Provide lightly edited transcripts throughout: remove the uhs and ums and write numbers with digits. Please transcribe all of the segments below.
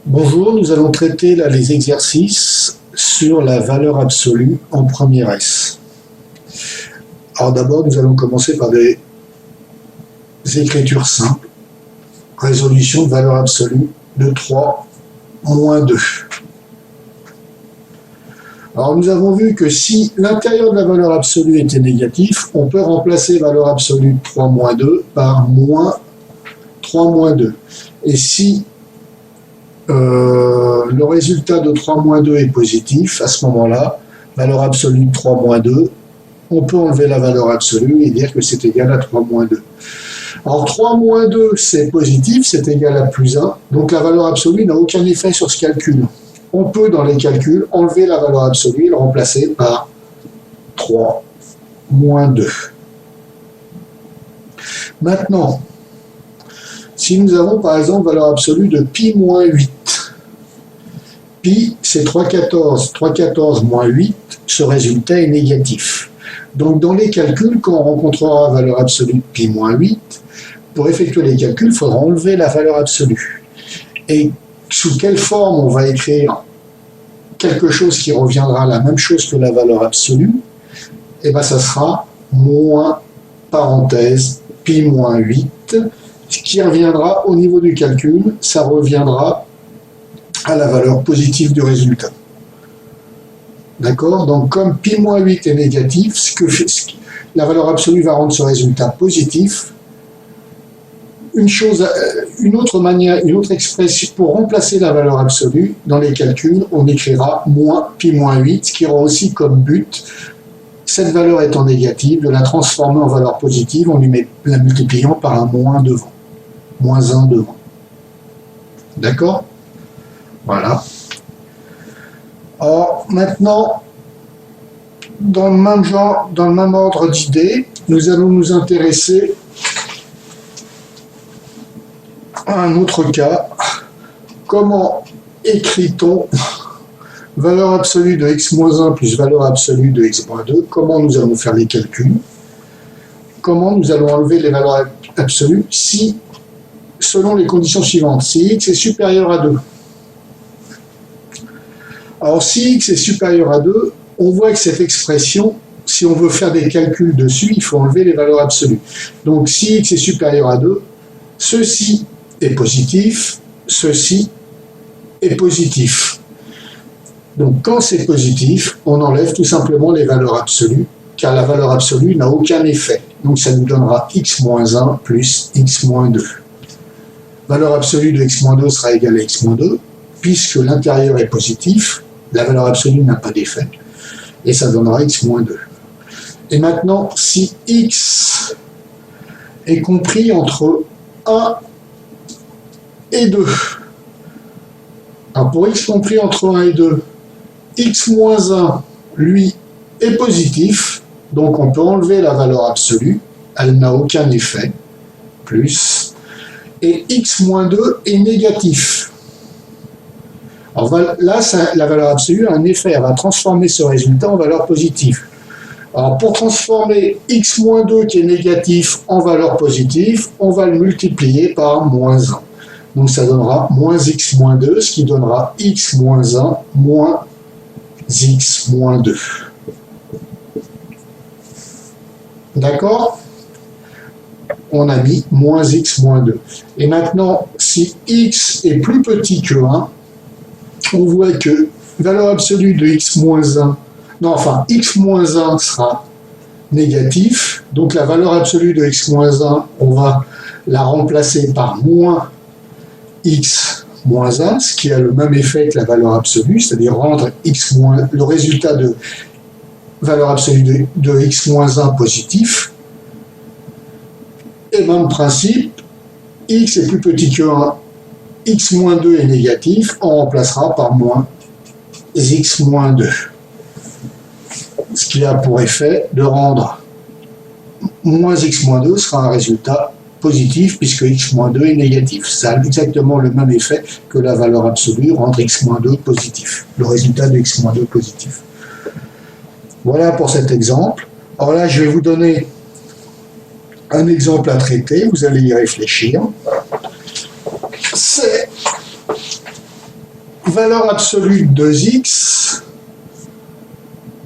Bonjour, nous allons traiter là les exercices sur la valeur absolue en première S. Alors d'abord, nous allons commencer par des écritures simples. Résolution de valeur absolue de 3 moins 2. Alors nous avons vu que si l'intérieur de la valeur absolue était négatif, on peut remplacer valeur absolue de 3 moins 2 par moins 3 moins 2. Et si le résultat de 3 moins 2 est positif, à ce moment-là, valeur absolue de 3 moins 2, on peut enlever la valeur absolue et dire que c'est égal à 3 moins 2. Alors 3 moins 2, c'est positif, c'est égal à plus 1, donc la valeur absolue n'a aucun effet sur ce calcul. On peut, dans les calculs, enlever la valeur absolue et le remplacer par 3 moins 2. Maintenant, si nous avons par exemple valeur absolue de pi moins 8, pi c'est 3,14, 3,14 moins 8, ce résultat est négatif. Donc dans les calculs, quand on rencontrera valeur absolue de pi moins 8, pour effectuer les calculs, il faudra enlever la valeur absolue. Et sous quelle forme on va écrire quelque chose qui reviendra à la même chose que la valeur absolue? Et bien ça sera moins parenthèse pi moins 8, ce qui reviendra au niveau du calcul, ça reviendra à la valeur positive du résultat. D'accord? Donc comme pi moins 8 est négatif, la valeur absolue va rendre ce résultat positif. Une autre manière, une autre expression, pour remplacer la valeur absolue dans les calculs, on écrira moins pi moins 8, ce qui aura aussi comme but, cette valeur étant négative, de la transformer en valeur positive en la multipliant par un moins devant, moins 1 devant. D'accord? Voilà. Or, maintenant, dans le même genre, dans le même ordre d'idées, nous allons nous intéresser à un autre cas. Comment écrit-on valeur absolue de x-1 plus valeur absolue de x-2? Comment nous allons faire les calculs? Comment nous allons enlever les valeurs absolues si, selon les conditions suivantes, si x est supérieur à 2. Alors, si x est supérieur à 2, on voit que cette expression, si on veut faire des calculs dessus, il faut enlever les valeurs absolues. Donc, si x est supérieur à 2, ceci est positif, ceci est positif. Donc, quand c'est positif, on enlève tout simplement les valeurs absolues, car la valeur absolue n'a aucun effet. Donc, ça nous donnera x-1 plus x-2. Valeur absolue de x-2 sera égale à x-2, puisque l'intérieur est positif, la valeur absolue n'a pas d'effet, et ça donnera x-2. Et maintenant, si x est compris entre 1 et 2, alors pour x compris entre 1 et 2, x-1, lui, est positif, donc on peut enlever la valeur absolue, elle n'a aucun effet, plus, et x-2 est négatif. Alors là, la valeur absolue a un effet, elle va transformer ce résultat en valeur positive. Alors pour transformer x-2 qui est négatif en valeur positive, on va le multiplier par moins 1. Donc ça donnera moins x-2, ce qui donnera x-1 moins x-2. D'accord? On a mis moins x-2. Et maintenant, si x est plus petit que 1, on voit que valeur absolue de x-1, x-1 sera négatif, donc la valeur absolue de x-1, on va la remplacer par moins x-1, ce qui a le même effet que la valeur absolue, c'est-à-dire rendre le résultat de valeur absolue de x-1 positif. Et même principe, x est plus petit que 1, x-2 est négatif, on remplacera par moins x-2. Ce qui a pour effet de rendre moins x-2 sera un résultat positif puisque x-2 est négatif. Ça a exactement le même effet que la valeur absolue, rendre x-2 positif, le résultat de x-2 positif. Voilà pour cet exemple. Alors là, je vais vous donner un exemple à traiter, vous allez y réfléchir. C'est valeur absolue de 2x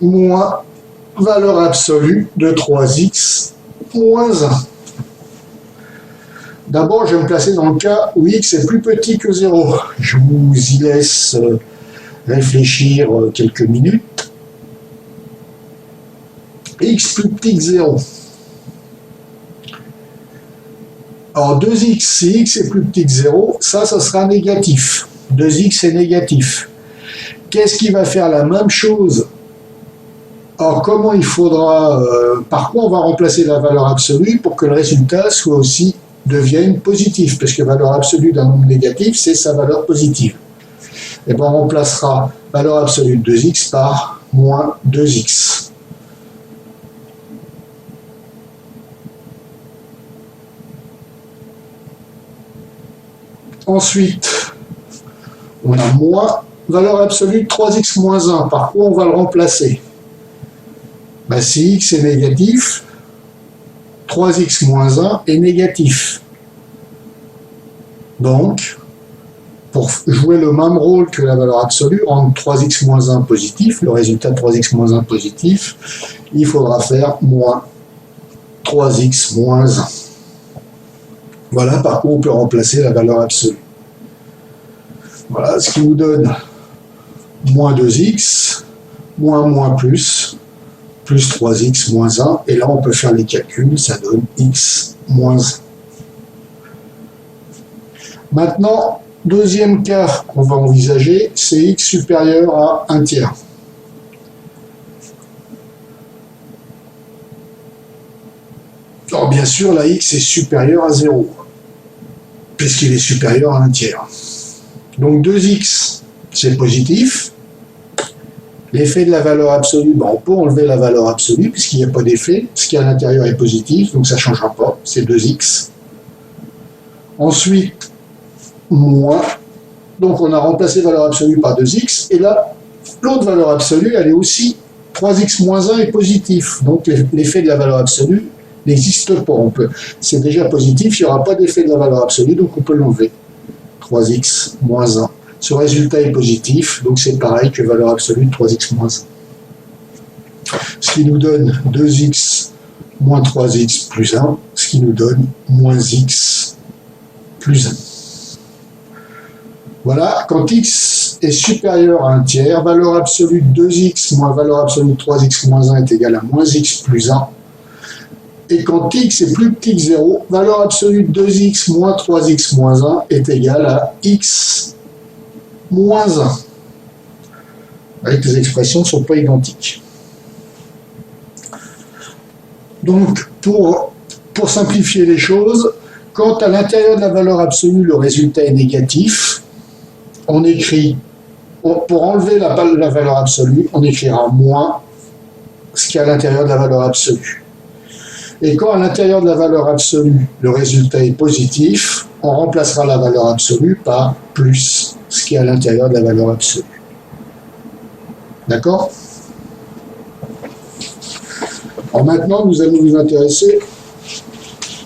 moins valeur absolue de 3x moins 1. D'abord, je vais me placer dans le cas où x est plus petit que 0. Je vous y laisse réfléchir quelques minutes. X plus petit que 0. Alors 2x, si x est plus petit que 0, ça sera négatif. 2x est négatif. Qu'est-ce qui va faire la même chose? Alors comment il faudra, par quoi on va remplacer la valeur absolue pour que le résultat soit aussi devienne positif, parce que la valeur absolue d'un nombre négatif, c'est sa valeur positive. Et bien on remplacera valeur absolue de 2x par moins 2x. Ensuite, on a moins valeur absolue de 3x moins 1. Par quoi on va le remplacer? Ben, si x est négatif, 3x moins 1 est négatif. Donc, pour jouer le même rôle que la valeur absolue, rendre 3x moins 1 positif, le résultat de 3x moins 1 positif, il faudra faire moins 3x moins 1. Voilà par quoi on peut remplacer la valeur absolue. Voilà ce qui nous donne moins 2x, moins plus 3x moins 1. Et là, on peut faire les calculs, ça donne x moins 1. Maintenant, deuxième cas qu'on va envisager, c'est x supérieur à 1 tiers. Alors bien sûr, là, x est supérieur à 0, puisqu'il est supérieur à 1 tiers. Donc 2x, c'est positif. L'effet de la valeur absolue, ben, on peut enlever la valeur absolue, puisqu'il n'y a pas d'effet. Ce qui est à l'intérieur est positif, donc ça ne changera pas, c'est 2x. Ensuite, moins. Donc on a remplacé la valeur absolue par 2x, et là, l'autre valeur absolue, elle est aussi 3x moins 1 est positif. Donc l'effet de la valeur absolue n'existe pas. C'est déjà positif, il n'y aura pas d'effet de la valeur absolue, donc on peut l'enlever. 3x moins 1. Ce résultat est positif, donc c'est pareil que valeur absolue de 3x moins 1. Ce qui nous donne 2x moins 3x plus 1, ce qui nous donne moins x plus 1. Voilà, quand x est supérieur à 1 tiers, valeur absolue de 2x moins valeur absolue de 3x moins 1 est égale à moins x plus 1. Et quand x est plus petit que 0, valeur absolue de 2x moins 3x moins 1 est égale à x moins 1. Vous voyez que les expressions ne sont pas identiques. Donc, pour simplifier les choses, quand à l'intérieur de la valeur absolue, le résultat est négatif, on écrit, pour enlever la valeur absolue, on écrira moins ce qui est à l'intérieur de la valeur absolue. Et quand à l'intérieur de la valeur absolue, le résultat est positif, on remplacera la valeur absolue par plus ce qui est à l'intérieur de la valeur absolue. D'accord? Alors maintenant, nous allons nous intéresser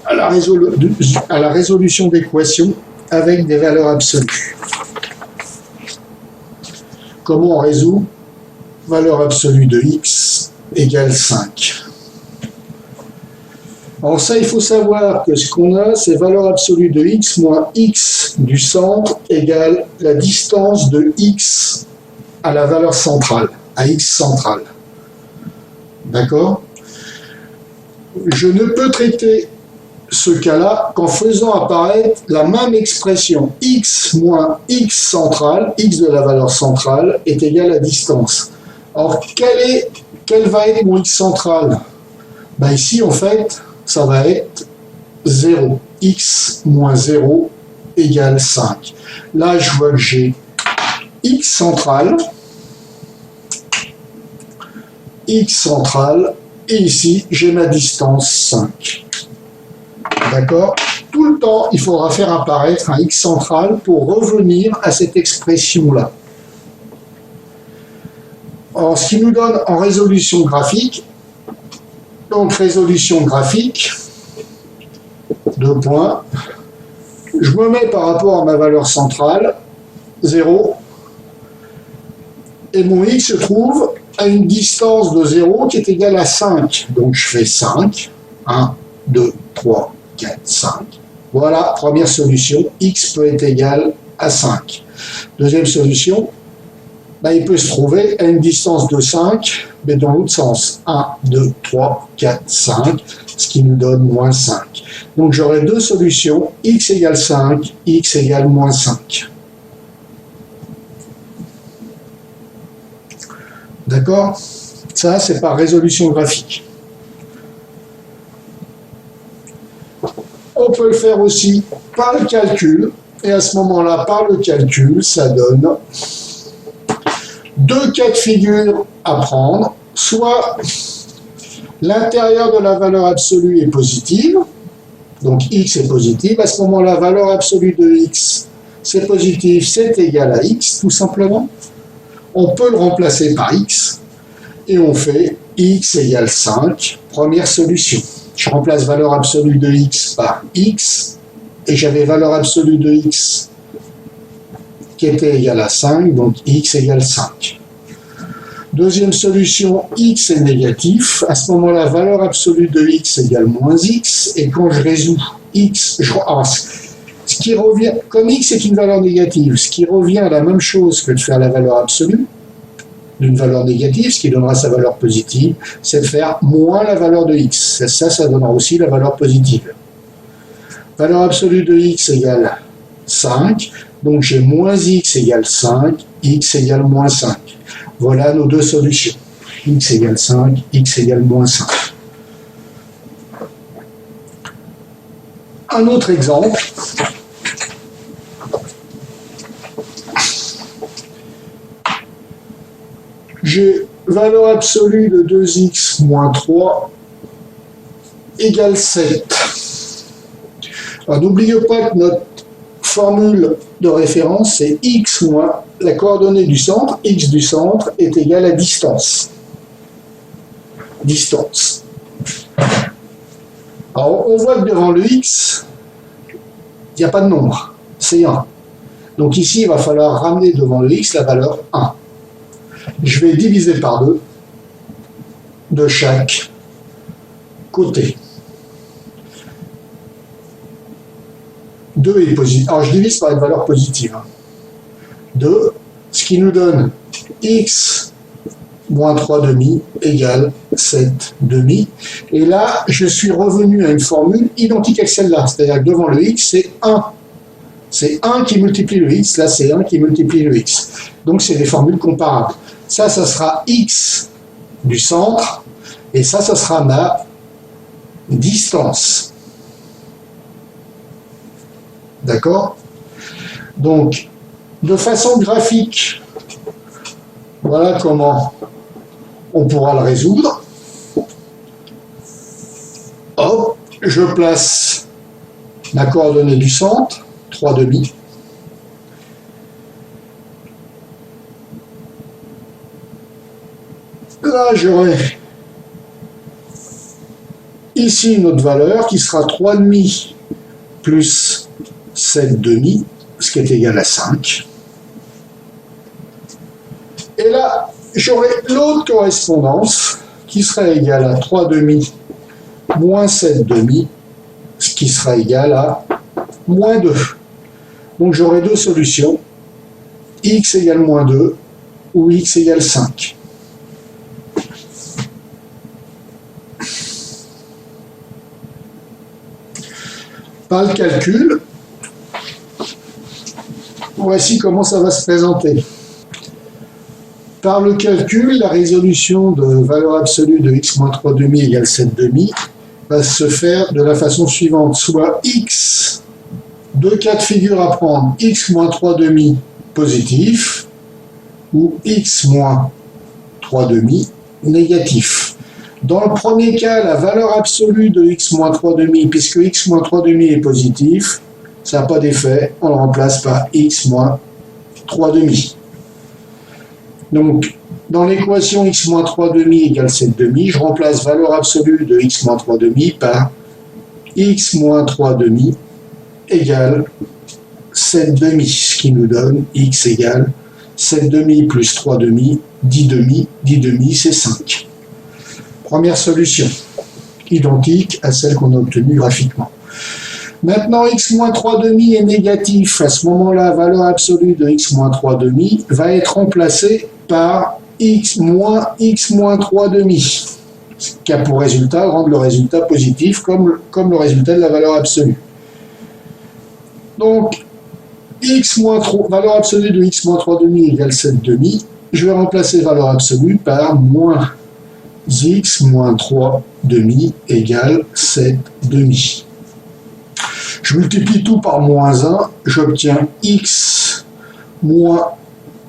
à la résolution d'équations avec des valeurs absolues. Comment on résout valeur absolue de x égale 5? Alors ça, il faut savoir que ce qu'on a, c'est valeur absolue de x moins x du centre égale la distance de x à la valeur centrale, à x centrale. D'accord? Je ne peux traiter ce cas-là qu'en faisant apparaître la même expression x moins x centrale, x de la valeur centrale, est égal à distance. Alors, quel va être mon x centrale? Ben ici, en fait, ça va être 0. X moins 0 égale 5. Là, je vois que j'ai x centrale, et ici, j'ai ma distance 5. D'accord? Tout le temps, il faudra faire apparaître un x central pour revenir à cette expression-là. Alors, ce qui nous donne en résolution graphique, donc résolution graphique, 2 points, je me mets par rapport à ma valeur centrale, 0, Et mon x se trouve à une distance de 0 qui est égale à 5. Donc je fais 5. 1, 2, 3, 4, 5. Voilà, première solution. X peut être égal à 5. Deuxième solution, ben, il peut se trouver à une distance de 5, mais dans l'autre sens. 1, 2, 3, 4, 5, ce qui nous donne moins 5. Donc j'aurai deux solutions, x égale 5, x égale moins 5. D'accord? Ça, c'est par résolution graphique. On peut le faire aussi par le calcul, et à ce moment-là, par le calcul, ça donne deux cas de figure à prendre, soit l'intérieur de la valeur absolue est positive, donc x est positive, à ce moment-là, la valeur absolue de x, c'est positif, c'est égal à x, tout simplement. On peut le remplacer par x, et on fait x égale 5, première solution. Je remplace valeur absolue de x par x, et j'avais valeur absolue de x qui était égale à 5, donc x égale 5. Deuxième solution, x est négatif. À ce moment-là, valeur absolue de x égale moins x. Et quand je résous x, ce qui revient, comme x est une valeur négative, ce qui revient à la même chose que de faire la valeur absolue d'une valeur négative, ce qui donnera sa valeur positive, c'est de faire moins la valeur de x. Ça donnera aussi la valeur positive. Valeur absolue de x égale 5. Donc j'ai moins x égale 5, x égale moins 5. Voilà nos deux solutions. X égale 5, x égale moins 5. Un autre exemple. J'ai valeur absolue de 2x moins 3 égale 7. Alors n'oubliez pas que notre formule de référence, c'est x moins la coordonnée du centre, x du centre est égal à distance. Distance. Alors, on voit que devant le x, il n'y a pas de nombre, c'est 1. Donc ici, il va falloir ramener devant le x la valeur 1. Je vais diviser par 2 de chaque côté. 2 est positif. Alors, je divise par une valeur positive. 2, ce qui nous donne x moins 3 demi égale 7 demi. Et là, je suis revenu à une formule identique à celle-là. C'est-à-dire que devant le x, c'est 1. C'est 1 qui multiplie le x. Là, c'est 1 qui multiplie le x. Donc, c'est des formules comparables. Ça sera x du centre. Et ça sera ma distance. D'accord? Donc, de façon graphique, voilà comment on pourra le résoudre. Hop, je place la coordonnée du centre, 3 demi. Là, j'aurai ici une autre valeur qui sera 3 demi plus 7 demi, ce qui est égal à 5. Et là, j'aurai l'autre correspondance qui sera égale à 3 demi moins 7 demi, ce qui sera égal à moins 2. Donc j'aurai deux solutions, x égale moins 2 ou x égale 5. Par le calcul, voici comment ça va se présenter. Par le calcul, la résolution de valeur absolue de x moins 3 demi égale 7 demi va se faire de la façon suivante. Soit x, deux cas de figure à prendre, x moins 3 demi positif ou x moins 3 demi négatif. Dans le premier cas, la valeur absolue de x moins 3 demi, puisque x moins 3 demi est positif, ça n'a pas d'effet, on le remplace par x moins 3 demi. Donc, dans l'équation x moins 3 demi égale 7 demi, je remplace valeur absolue de x moins 3 demi par x moins 3 demi égale 7 demi, ce qui nous donne x égale 7 demi plus 3 demi, 10 demi, 10 demi, c'est 5. Première solution, identique à celle qu'on a obtenue graphiquement. Maintenant, x moins 3 demi est négatif. À ce moment-là, la valeur absolue de x moins 3 demi va être remplacée par x moins 3 demi, ce qui a pour résultat rendre le résultat positif comme le résultat de la valeur absolue. Donc, valeur absolue de x moins 3 demi égale 7 demi. Je vais remplacer valeur absolue par moins x moins 3 demi égale 7 demi. Je multiplie tout par moins 1, j'obtiens x moins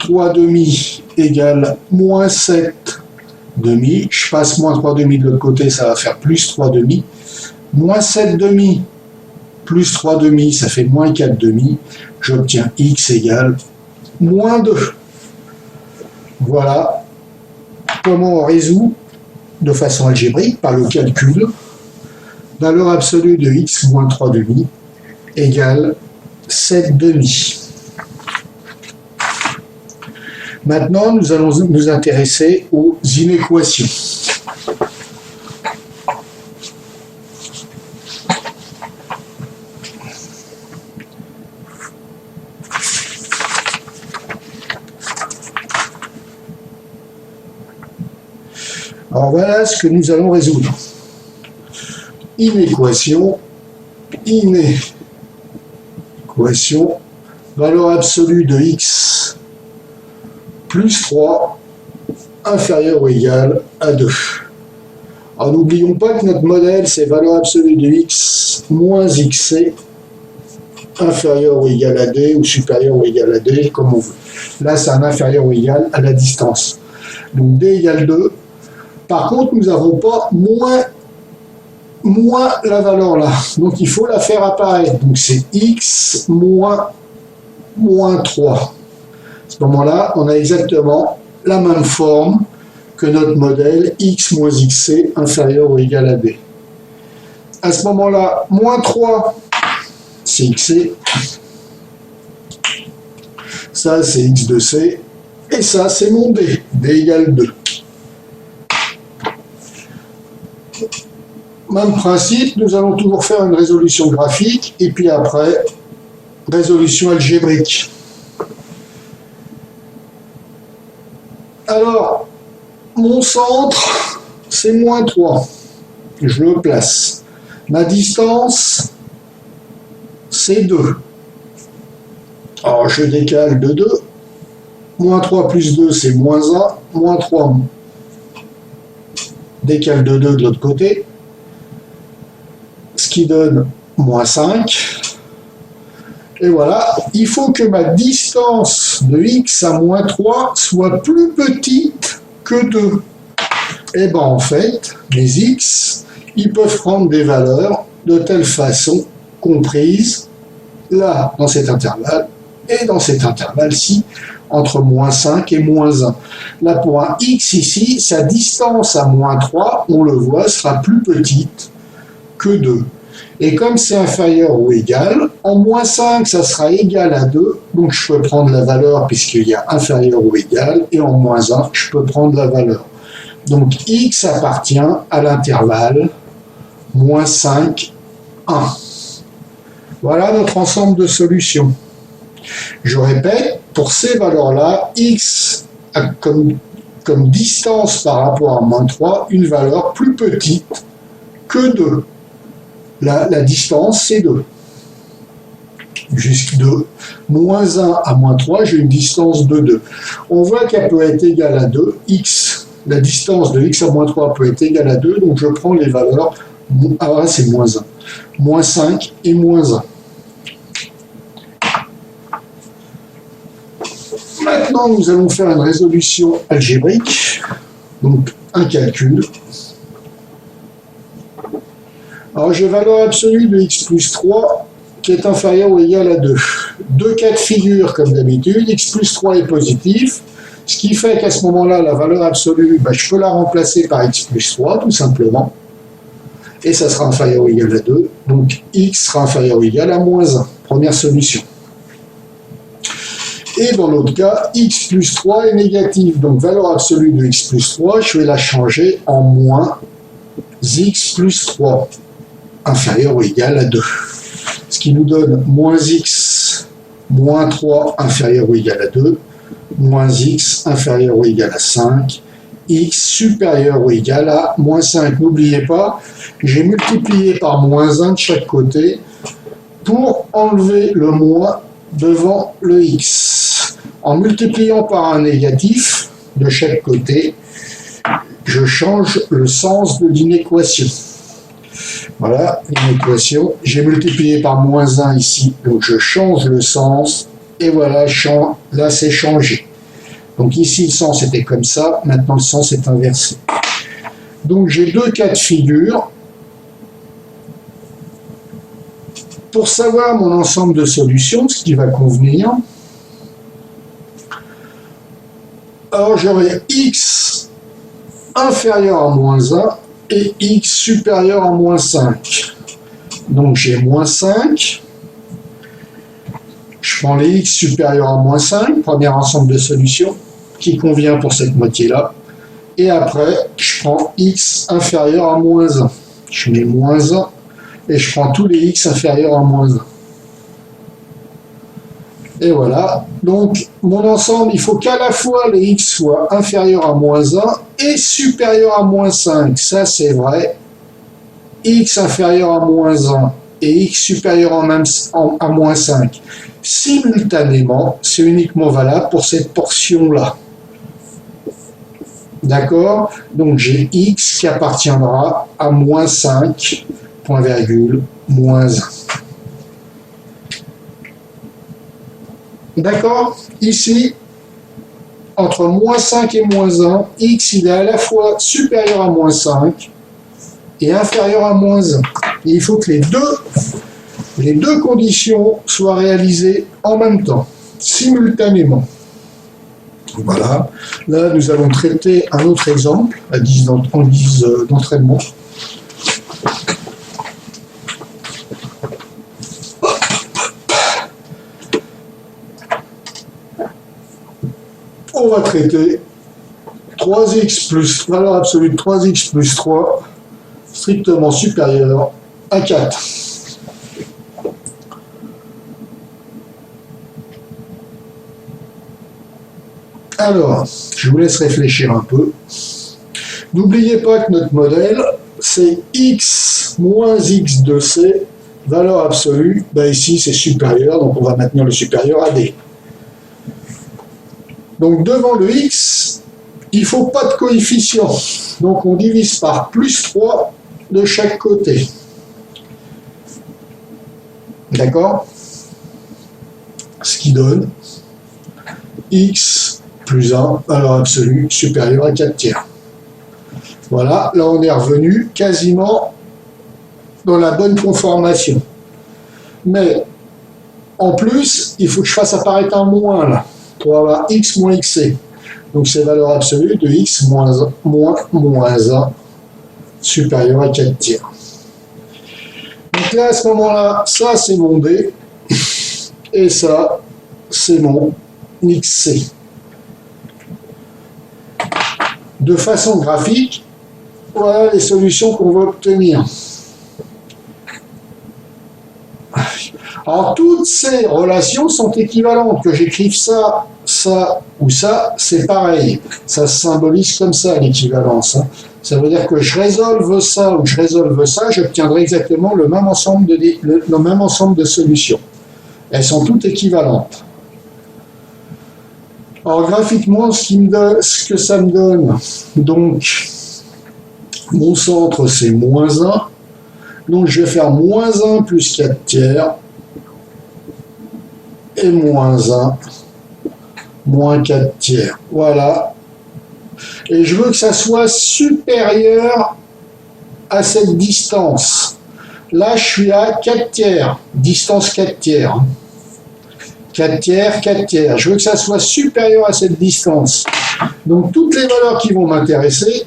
3 demi égale moins 7 demi. Je passe moins 3 demi de l'autre côté, ça va faire plus 3 demi. Moins 7 demi plus 3 demi, ça fait moins 4 demi. J'obtiens x égale moins 2. Voilà comment on résout de façon algébrique par le calcul valeur absolue de x moins 3 demi égale 7 demi. Maintenant, nous allons nous intéresser aux inéquations. Alors voilà ce que nous allons résoudre. Inéquation, valeur absolue de x plus 3 inférieur ou égal à 2. Alors n'oublions pas que notre modèle, c'est valeur absolue de x moins xc inférieur ou égal à d ou supérieur ou égal à d, comme on veut. Là, c'est un inférieur ou égal à la distance. Donc d égale 2. Par contre, nous n'avons pas moins la valeur là. Donc il faut la faire apparaître. Donc c'est x moins 3. À ce moment-là, on a exactement la même forme que notre modèle x moins xc inférieur ou égal à d. À ce moment-là, moins 3, c'est xc. Ça, c'est x de c. Et ça, c'est mon d. d égale 2. Même principe, nous allons toujours faire une résolution graphique et puis après, résolution algébrique. Alors, mon centre, c'est moins 3. Je le place. Ma distance, c'est 2. Alors, je décale de 2. Moins 3 plus 2, c'est moins 1. Moins 3, décale de 2 de l'autre côté. Ce qui donne moins 5. Et voilà, il faut que ma distance de x à moins 3 soit plus petite que 2. Et bien en fait, les x, ils peuvent prendre des valeurs de telle façon comprises là, dans cet intervalle, et dans cet intervalle-ci, entre moins 5 et moins 1. Là, pour un x ici, sa distance à moins 3, on le voit, sera plus petite que 2. Et comme c'est inférieur ou égal, en moins 5, ça sera égal à 2, donc je peux prendre la valeur puisqu'il y a inférieur ou égal, et en moins 1, je peux prendre la valeur. Donc x appartient à l'intervalle moins 5, 1. Voilà notre ensemble de solutions. Je répète, pour ces valeurs-là, x a comme distance par rapport à moins 3, une valeur plus petite que 2. La distance, c'est 2. Jusqu'à 2. Moins 1 à moins 3, j'ai une distance de 2. On voit qu'elle peut être égale à 2. X, la distance de x à moins 3 peut être égale à 2. Donc je prends les valeurs. Alors là, c'est moins 1. Moins 5 et moins 1. Maintenant, nous allons faire une résolution algébrique. Donc, un calcul. Alors, j'ai valeur absolue de x plus 3 qui est inférieur ou égal à 2. Deux cas de figure, comme d'habitude. X plus 3 est positif. Ce qui fait qu'à ce moment-là, la valeur absolue, je peux la remplacer par x plus 3, tout simplement. Et ça sera inférieur ou égal à 2. Donc, x sera inférieur ou égal à moins 1. Première solution. Et dans l'autre cas, x plus 3 est négatif. Donc valeur absolue de x plus 3, je vais la changer en moins x plus 3, inférieur ou égal à 2. Ce qui nous donne moins x moins 3 inférieur ou égal à 2, moins x inférieur ou égal à 5, x supérieur ou égal à moins 5. N'oubliez pas, j'ai multiplié par moins 1 de chaque côté pour enlever le moins devant le x. En multipliant par un négatif de chaque côté, je change le sens de l'inéquation. Voilà, une équation. J'ai multiplié par moins 1 ici, donc je change le sens, et voilà, là c'est changé. Donc ici le sens était comme ça, maintenant le sens est inversé. Donc j'ai deux cas de figure. Pour savoir mon ensemble de solutions, ce qui va convenir, alors j'aurai x inférieur à moins 1 et x supérieur à moins 5. Donc j'ai moins 5. Je prends les x supérieurs à moins 5, premier ensemble de solutions, qui convient pour cette moitié-là. Et après, je prends x inférieur à moins 1. Je mets moins 1 et je prends tous les x inférieurs à moins 1. Et voilà. Donc, mon ensemble, il faut qu'à la fois les x soient inférieurs à moins 1 et supérieurs à moins 5. Ça, c'est vrai. X inférieur à moins 1 et x supérieur à moins 5. Simultanément, c'est uniquement valable pour cette portion-là. D'accord? Donc, j'ai x qui appartiendra à moins 5, point virgule, moins 1. D'accord? Ici, entre moins 5 et moins 1, x il est à la fois supérieur à moins 5 et inférieur à moins 1. Et il faut que les deux conditions soient réalisées en même temps, simultanément. Voilà. Là, nous allons traiter un autre exemple en guise d'entraînement. On va traiter 3x plus, valeur absolue de 3x plus 3, strictement supérieur à 4. Alors, je vous laisse réfléchir un peu. N'oubliez pas que notre modèle, c'est x moins x de c, valeur absolue. Ben ici, c'est supérieur, donc on va maintenir le supérieur à d. Donc devant le x, il ne faut pas de coefficient. Donc on divise par plus 3 de chaque côté. D'accord? Ce qui donne x plus 1, valeur absolue, supérieure à 4 tiers. Voilà, là on est revenu quasiment dans la bonne conformation. Mais en plus, il faut que je fasse apparaître un moins là, pour avoir x moins xc. Donc c'est valeur absolue de x moins 1 supérieur à 4 tiers. Donc là, à ce moment-là, ça c'est mon d, et ça c'est mon xc. De façon graphique, voilà les solutions qu'on va obtenir. Alors, toutes ces relations sont équivalentes. Que j'écrive ça, ça ou ça, c'est pareil. Ça se symbolise comme ça, l'équivalence. Ça veut dire que je résolve ça ou je résolve ça, j'obtiendrai exactement le même ensemble de solutions. Elles sont toutes équivalentes. Alors, graphiquement, ce que ça me donne, donc, mon centre, c'est moins 1. Donc, je vais faire moins 1 plus 4 tiers. Et moins 1, moins 4 tiers. Voilà. Et je veux que ça soit supérieur à cette distance. Là, je suis à 4 tiers. Distance 4 tiers. 4 tiers, 4 tiers. Je veux que ça soit supérieur à cette distance. Donc, toutes les valeurs qui vont m'intéresser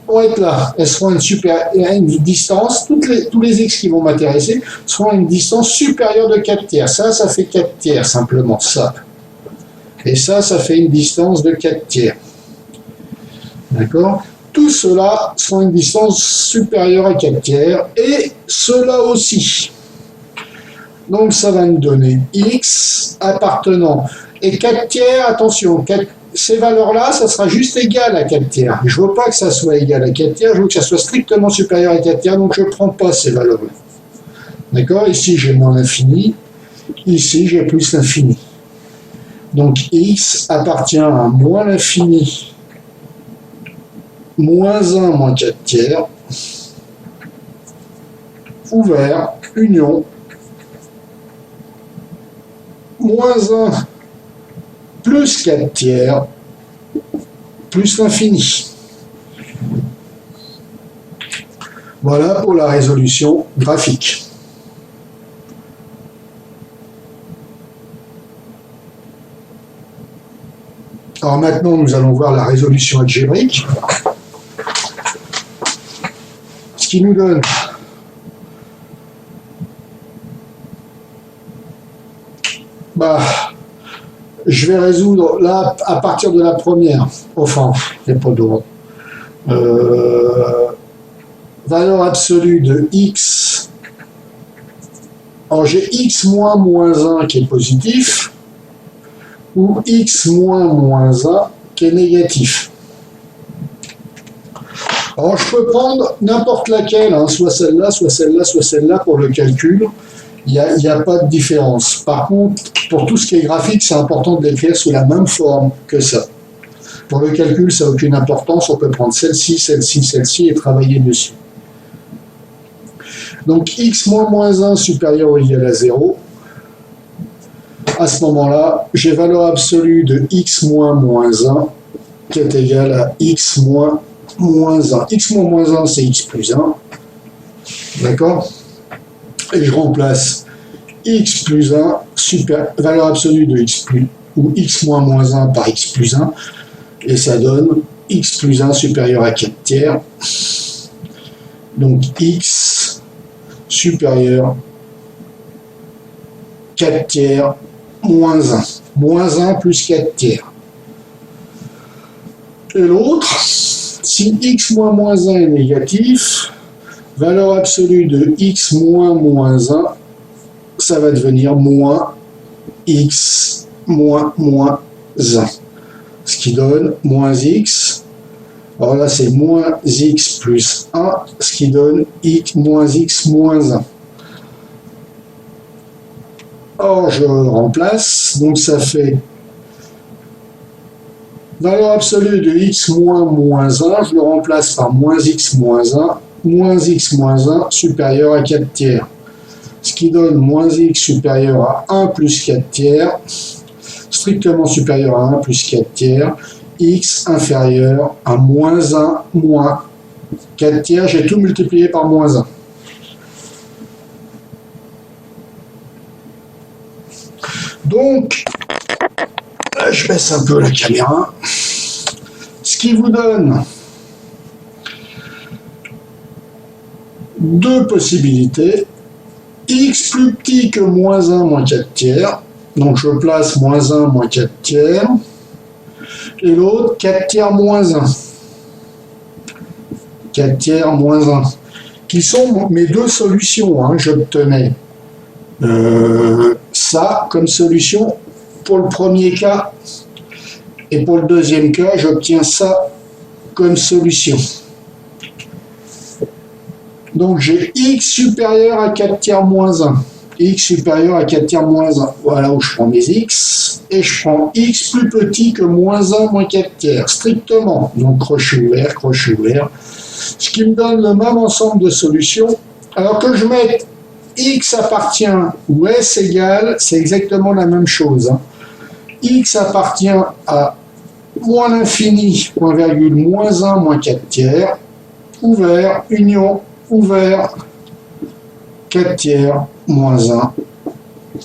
vont être là. Elles seront une distance, tous les x qui vont m'intéresser seront à une distance supérieure de 4 tiers. Ça fait 4 tiers, simplement, ça. Et ça fait une distance de 4 tiers. D'accord? Tout cela sera une distance supérieure à 4 tiers, et cela aussi. Donc ça va nous donner x appartenant. Et 4 tiers, attention, ces valeurs-là, ça sera juste égal à 4 tiers. Je ne veux pas que ça soit égal à 4 tiers, je veux que ça soit strictement supérieur à 4 tiers, donc je ne prends pas ces valeurs-là. D'accord? Ici, j'ai moins l'infini, ici, j'ai plus l'infini. Donc x appartient à moins l'infini, moins 1, moins 4 tiers, ouvert, union, moins 1, plus 4 tiers, plus l'infini. Voilà pour la résolution graphique. Alors maintenant, nous allons voir la résolution algébrique. Ce qui nous donne je vais résoudre là à partir de la première. Enfin, il n'y a pas d'ordre. Valeur absolue de x. Alors j'ai x moins 1 qui est positif, ou x moins 1 qui est négatif. Alors je peux prendre n'importe laquelle, hein, soit celle-là, soit celle-là, soit celle-là pour le calcul. Il n'y a pas de différence. Par contre, pour tout ce qui est graphique, c'est important de l'écrire sous la même forme que ça. Pour le calcul, ça n'a aucune importance. On peut prendre celle-ci, celle-ci, celle-ci et travailler dessus. Donc x moins 1 supérieur ou égal à 0. À ce moment-là, j'ai valeur absolue de x moins 1 qui est égal à x moins 1. X moins 1, c'est x plus 1. D'accord? Et je remplace x plus 1, valeur absolue de x plus, ou x moins 1 par x plus 1, et ça donne x plus 1 supérieur à 4 tiers. Donc x supérieur 4 tiers moins 1. Moins 1 plus 4 tiers. Et l'autre, si x moins 1 est négatif, valeur absolue de x moins 1, ça va devenir moins x moins 1. Ce qui donne moins x. Alors là, c'est moins x plus 1, ce qui donne moins x moins 1. Or, je remplace, donc ça fait valeur absolue de x moins 1, je le remplace par moins x moins 1 supérieur à 4 tiers. Ce qui donne moins x supérieur à 1 plus 4 tiers, strictement supérieur à 1 plus 4 tiers, x inférieur à moins 1 moins 4 tiers, j'ai tout multiplié par moins 1. Donc, je baisse un peu la caméra. Ce qui vous donne deux possibilités. X plus petit que moins 1 moins 4 tiers. Donc je place moins 1 moins 4 tiers. Et l'autre, 4 tiers moins 1. 4 tiers moins 1. Qui sont mes deux solutions. Hein. J'obtenais ça comme solution pour le premier cas. Et pour le deuxième cas, j'obtiens ça comme solution. Donc j'ai x supérieur à 4 tiers moins 1. X supérieur à 4 tiers moins 1. Voilà où je prends mes x. Et je prends x plus petit que moins 1 moins 4 tiers. Strictement. Donc crochet ouvert, crochet ouvert. Ce qui me donne le même ensemble de solutions. Alors que je mette x appartient ou s égale, c'est exactement la même chose. Hein. X appartient à moins l'infini, point virgule, moins 1 moins 4 tiers. Ouvert, union, ouvert, 4 tiers, moins 1,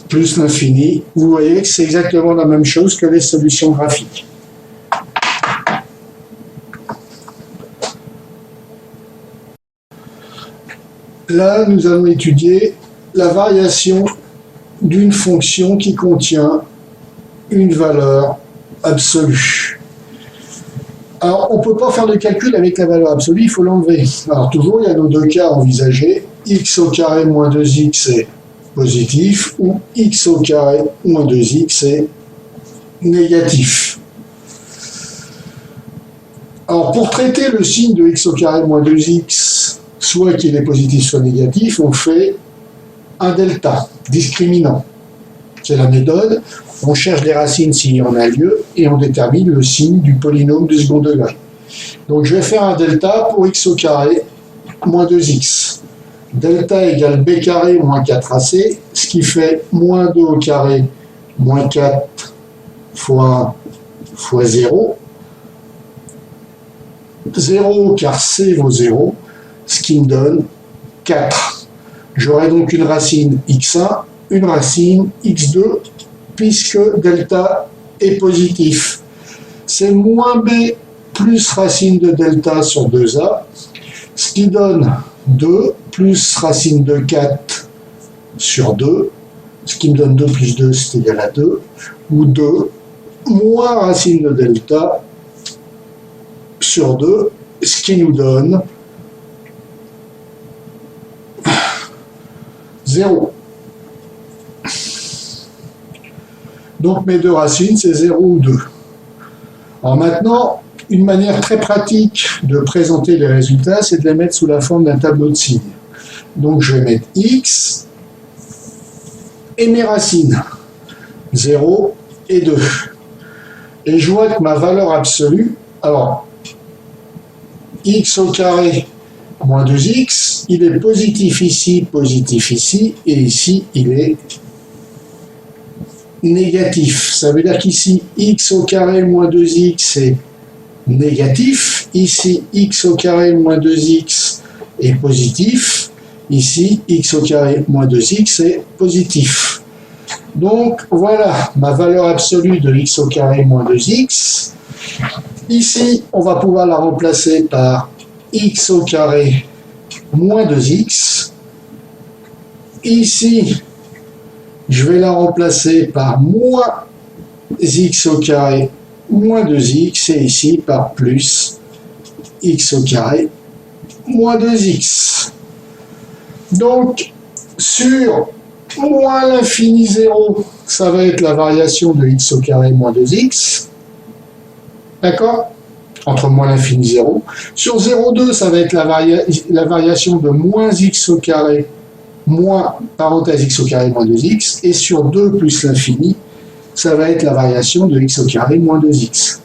plus l'infini. Vous voyez que c'est exactement la même chose que les solutions graphiques. Là, nous allons étudier la variation d'une fonction qui contient une valeur absolue. Alors, on ne peut pas faire de calcul avec la valeur absolue, il faut l'enlever. Alors, toujours, il y a nos deux cas envisagés. X au carré moins 2x est positif, ou x au carré moins 2x est négatif. Alors, pour traiter le signe de x au carré moins 2x, soit qu'il est positif, soit négatif, on fait un delta, discriminant. C'est la méthode. On cherche des racines s'il y en a lieu et on détermine le signe du polynôme du second degré. Donc je vais faire un delta pour x au carré moins 2x. Delta égale b carré moins 4ac, ce qui fait moins 2 au carré moins 4 fois 1 fois 0. 0 car c vaut 0, ce qui me donne 4. J'aurai donc une racine x1, une racine x2, puisque delta est positif. C'est moins b plus racine de delta sur 2a, ce qui donne 2 plus racine de 4 sur 2, ce qui me donne 2 plus 2, c'est égal à 2, ou 2 moins racine de delta sur 2, ce qui nous donne 0. Donc mes deux racines, c'est 0 ou 2. Alors maintenant, une manière très pratique de présenter les résultats, c'est de les mettre sous la forme d'un tableau de signes. Donc je vais mettre x et mes racines, 0 et 2. Et je vois que ma valeur absolue, alors x au carré moins 2x, il est positif ici, et ici il est négatif. Ça veut dire qu'ici, x au carré moins 2x est négatif. Ici, x au carré moins 2x est positif. Ici, x au carré moins 2x est positif. Donc, voilà ma valeur absolue de x au carré moins 2x. Ici, on va pouvoir la remplacer par x au carré moins 2x. Ici, je vais la remplacer par moins x au carré moins 2x et ici par plus x au carré moins 2x. Donc, sur moins l'infini 0, ça va être la variation de x au carré moins 2x. D'accord? Entre moins l'infini 0. Sur 0,2, ça va être la variation de moins x au carré moins parenthèse x au carré moins 2x, et sur 2 plus l'infini, ça va être la variation de x au carré moins 2x.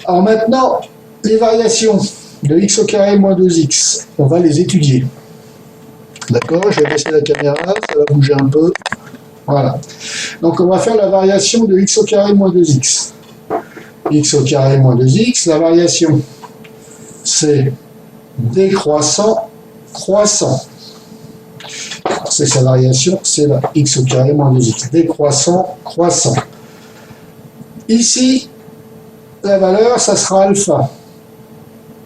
Alors maintenant, les variations de x au carré moins 2x, on va les étudier. D'accord? Je vais baisser la caméra, ça va bouger un peu. Voilà. Donc on va faire la variation de x au carré moins 2x. X au carré moins 2x, la variation, c'est décroissant, croissant. C'est sa variation, c'est la x au carré moins 2x. Décroissant, croissant. Ici, la valeur, ça sera alpha.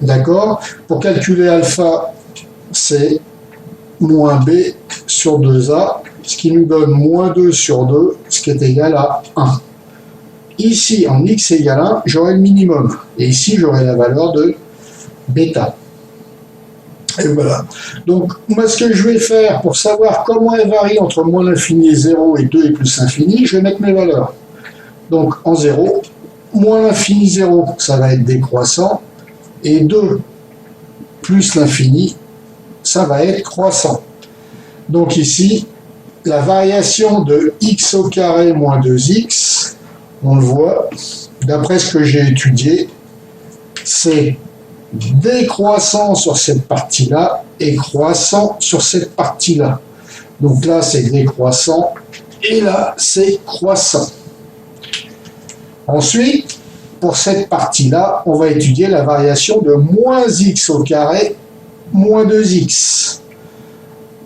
D'accord? Pour calculer alpha, c'est moins b sur 2a, ce qui nous donne moins 2 sur 2, ce qui est égal à 1. Ici, en x égale 1, j'aurai le minimum. Et ici, j'aurai la valeur de bêta. Et voilà. Donc, moi, ce que je vais faire pour savoir comment elle varie entre moins l'infini et 0 et 2 et plus l'infini, je vais mettre mes valeurs. Donc, en 0, moins l'infini 0, ça va être décroissant, et 2 plus l'infini, ça va être croissant. Donc ici, la variation de x au carré moins 2x, on le voit, d'après ce que j'ai étudié, c'est décroissant sur cette partie-là et croissant sur cette partie-là. Donc là, c'est décroissant et là, c'est croissant. Ensuite, pour cette partie-là, on va étudier la variation de moins x au carré moins 2x.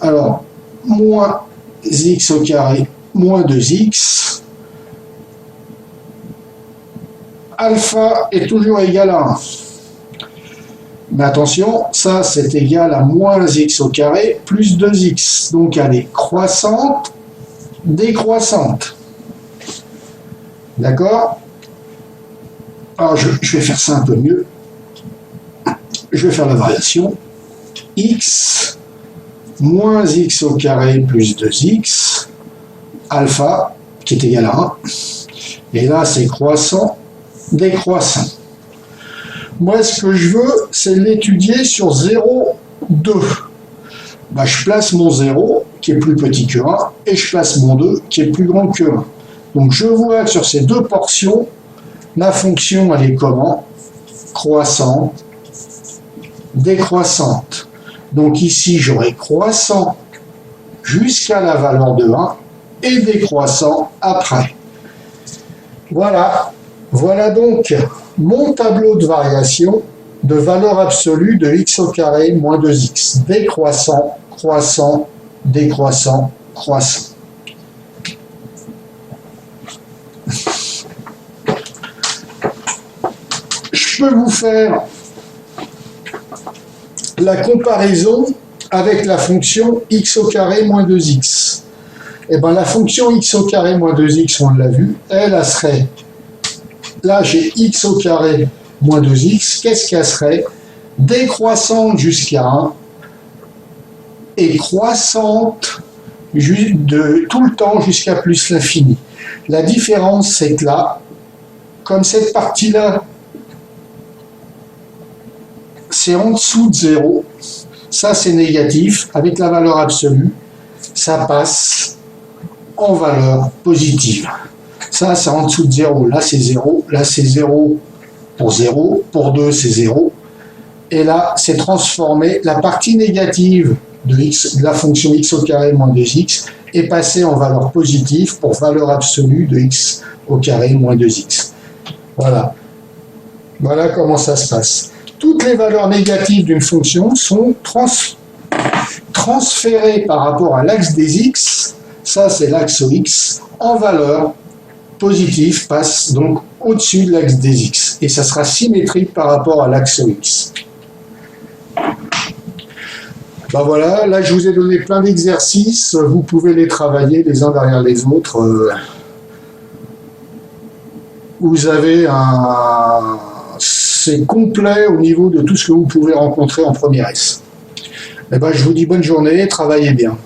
Alors, moins x au carré moins 2x, alpha est toujours égal à 1. Mais attention, ça c'est égal à moins x au carré plus 2x. Donc elle est croissante, décroissante. D'accord? Alors, je vais faire ça un peu mieux. Je vais faire la variation x moins x au carré plus 2x, alpha, qui est égal à 1. Et là, c'est croissant, décroissant. Moi, ce que je veux, c'est l'étudier sur 0, 2. Bah, je place mon 0, qui est plus petit que 1, et je place mon 2, qui est plus grand que 1. Donc, je vois que sur ces deux portions, la fonction, elle est comment? Croissante, décroissante. Donc ici, j'aurai croissant jusqu'à la valeur de 1 et décroissant après. Voilà. Voilà donc mon tableau de variation de valeur absolue de x au carré moins 2x. Décroissant, croissant, décroissant, croissant. Je peux vous faire la comparaison avec la fonction x au carré moins 2x. Et bien la fonction x au carré moins 2x, on l'a vu, elle serait, là j'ai x au carré moins 2x, qu'est-ce qu'elle serait? Décroissante jusqu'à 1 et croissante de tout le temps jusqu'à plus l'infini. La différence, c'est que là, comme cette partie-là, c'est en dessous de 0, ça c'est négatif, avec la valeur absolue, ça passe en valeur positive. Ça c'est en dessous de 0, là c'est 0, là c'est 0, pour 2 c'est 0, et là c'est transformé, la partie négative de la fonction x au carré moins 2x est passée en valeur positive pour valeur absolue de x au carré moins 2x. Voilà. Voilà comment ça se passe. Toutes les valeurs négatives d'une fonction sont transférées par rapport à l'axe des x, ça c'est l'axe x, en valeur positive, passe donc au-dessus de l'axe des x. Et ça sera symétrique par rapport à l'axe x. Ben voilà, là je vous ai donné plein d'exercices, vous pouvez les travailler les uns derrière les autres. Vous avez c'est complet au niveau de tout ce que vous pouvez rencontrer en première S. Eh ben, je vous dis bonne journée, travaillez bien.